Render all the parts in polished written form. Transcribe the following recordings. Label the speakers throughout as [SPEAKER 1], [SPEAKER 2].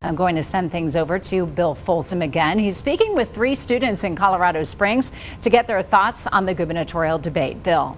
[SPEAKER 1] I'm going to send things over to Bill Folsom again. He's speaking with 3 students in Colorado Springs to get their thoughts on the gubernatorial debate. Bill.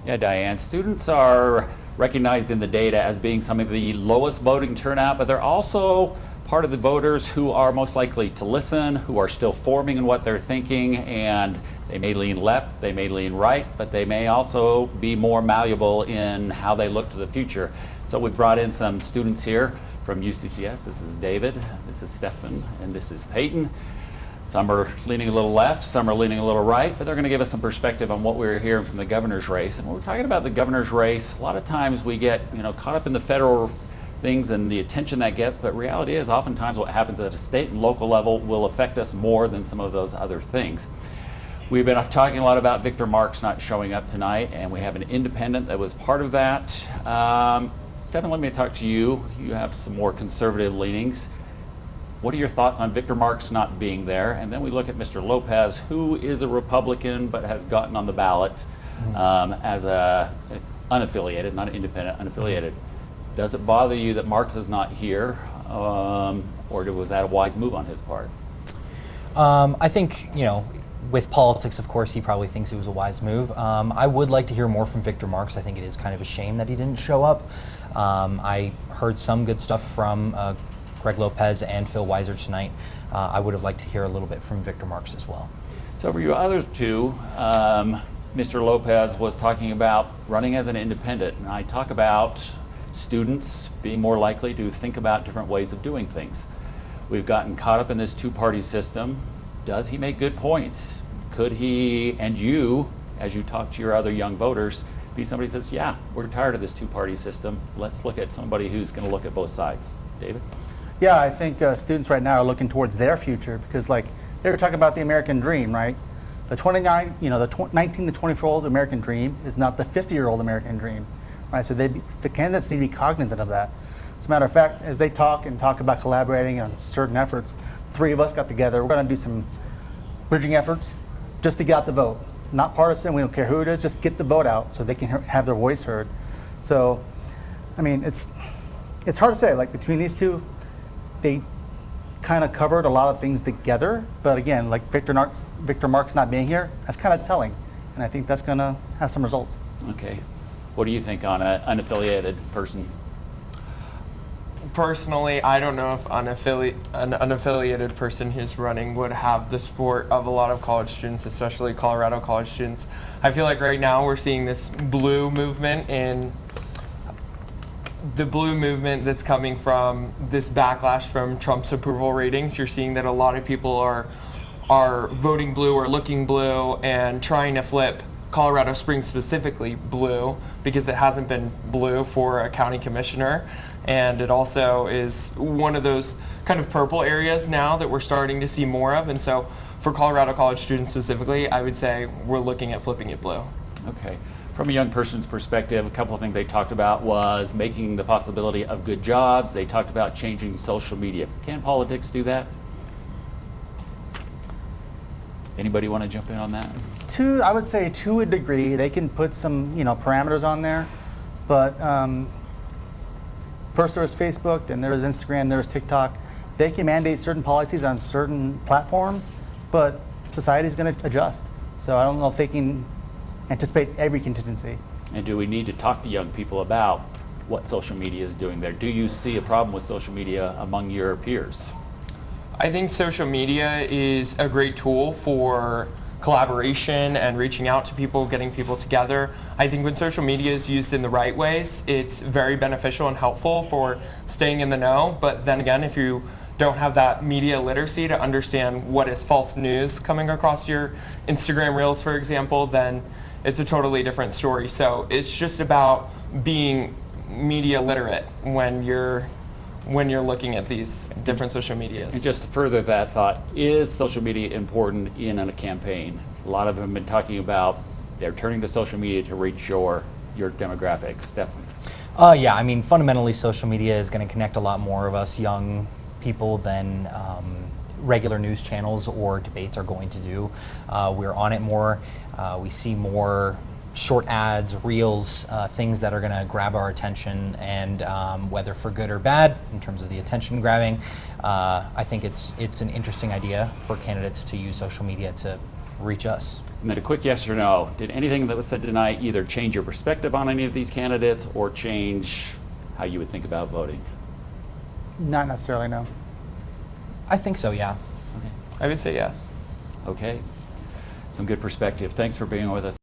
[SPEAKER 2] Yeah, Diane, students are recognized in the data as being some of the lowest voting turnout, but they're also part of the voters who are most likely to listen, who are still forming in what they're thinking, and they may lean left, they may lean right, but they may also be more malleable in how they look to the future. So we brought in some students here from UCCS. This is David, this is Stefan, and this is Peyton. Some are leaning a little left, some are leaning a little right, but they're going to give us some perspective on what we're hearing from the governor's race. And when we're talking about the governor's race, a lot of times we get caught up in the federal things and the attention that gets, but reality is oftentimes what happens at a state and local level will affect us more than some of those other things. We've been talking a lot about Victor Marks not showing up tonight, and we have an independent that was part of that. Stephen, let me talk to you. You have some more conservative leanings. What are your thoughts on Victor Marks not being there? And then we look at Mr. Lopez, who is a Republican but has gotten on the ballot as a unaffiliated, not independent, unaffiliated. Does it bother you that Marks is not here, or was that a wise move on his part?
[SPEAKER 3] I think, with politics, of course, he probably thinks it was a wise move. I would like to hear more from Victor Marks. I think it is kind of a shame that he didn't show up. I heard some good stuff from Greg Lopez and Phil Weiser tonight. I would have liked to hear a little bit from Victor Marks as well.
[SPEAKER 2] So for you other two, Mr. Lopez was talking about running as an independent, and I talk about students being more likely to think about different ways of doing things. We've gotten caught up in this two-party system. Does he make good points? Could he, and you, as you talk to your other young voters, be somebody who says, yeah, we're tired of this two-party system. Let's look at somebody who's going to look at both sides. David?
[SPEAKER 4] Yeah, I think students right now are looking towards their future because, like, they were talking about the American dream, right? The 19 to 24-year-old American dream is not the 50-year-old American dream, right? So the candidates need to be cognizant of that. As a matter of fact, as they talk about collaborating on certain efforts, 3 of us got together. We're going to do some bridging efforts just to get out the vote. Not partisan, we don't care who it is, just get the vote out so they can have their voice heard. So, I mean, it's hard to say. Like, between these two, they kind of covered a lot of things together. But again, like Victor Marks not being here, that's kind of telling. And I think that's going to have some results.
[SPEAKER 2] Okay. What do you think on an unaffiliated person?
[SPEAKER 5] Personally, I don't know if an unaffiliated person who's running would have the support of a lot of college students, especially Colorado college students. I feel like right now we're seeing this blue movement that's coming from this backlash from Trump's approval ratings. You're seeing that a lot of people are voting blue or looking blue and trying to flip Colorado Springs specifically blue because it hasn't been blue for a county commissioner. And it also is one of those kind of purple areas now that we're starting to see more of. And so for Colorado college students specifically, I would say we're looking at flipping it blue.
[SPEAKER 2] Okay. From a young person's perspective, a couple of things they talked about was making the possibility of good jobs. They talked about changing social media. Can politics do that? Anybody want to jump in on that?
[SPEAKER 4] I would say to a degree, they can put some parameters on there, but first there was Facebook, then there was Instagram, there was TikTok. They can mandate certain policies on certain platforms, but society's going to adjust. So I don't know if they can anticipate every contingency.
[SPEAKER 2] And do we need to talk to young people about what social media is doing there? Do you see a problem with social media among your peers?
[SPEAKER 5] I think social media is a great tool for collaboration and reaching out to people, getting people together. I think when social media is used in the right ways, it's very beneficial and helpful for staying in the know. But then again, if you don't have that media literacy to understand what is false news coming across your Instagram Reels, for example, then it's a totally different story. So it's just about being media literate when you're looking at these different social medias.
[SPEAKER 2] And just to further that thought, is social media important in a campaign? A lot of them have been talking about they're turning to social media to reach your demographics. Stephanie?
[SPEAKER 3] Yeah, I mean, fundamentally, social media is going to connect a lot more of us young people than regular news channels or debates are going to do. We're on it more. We see more short ads, reels, things that are going to grab our attention, and whether for good or bad in terms of the attention grabbing, I think it's an interesting idea for candidates to use social media to reach us.
[SPEAKER 2] And then a quick yes or no. Did anything that was said tonight either change your perspective on any of these candidates or change how you would think about voting?
[SPEAKER 4] Not necessarily, no.
[SPEAKER 3] I think so, yeah.
[SPEAKER 2] Okay.
[SPEAKER 5] I would say yes.
[SPEAKER 2] Okay. Some good perspective. Thanks for being with us.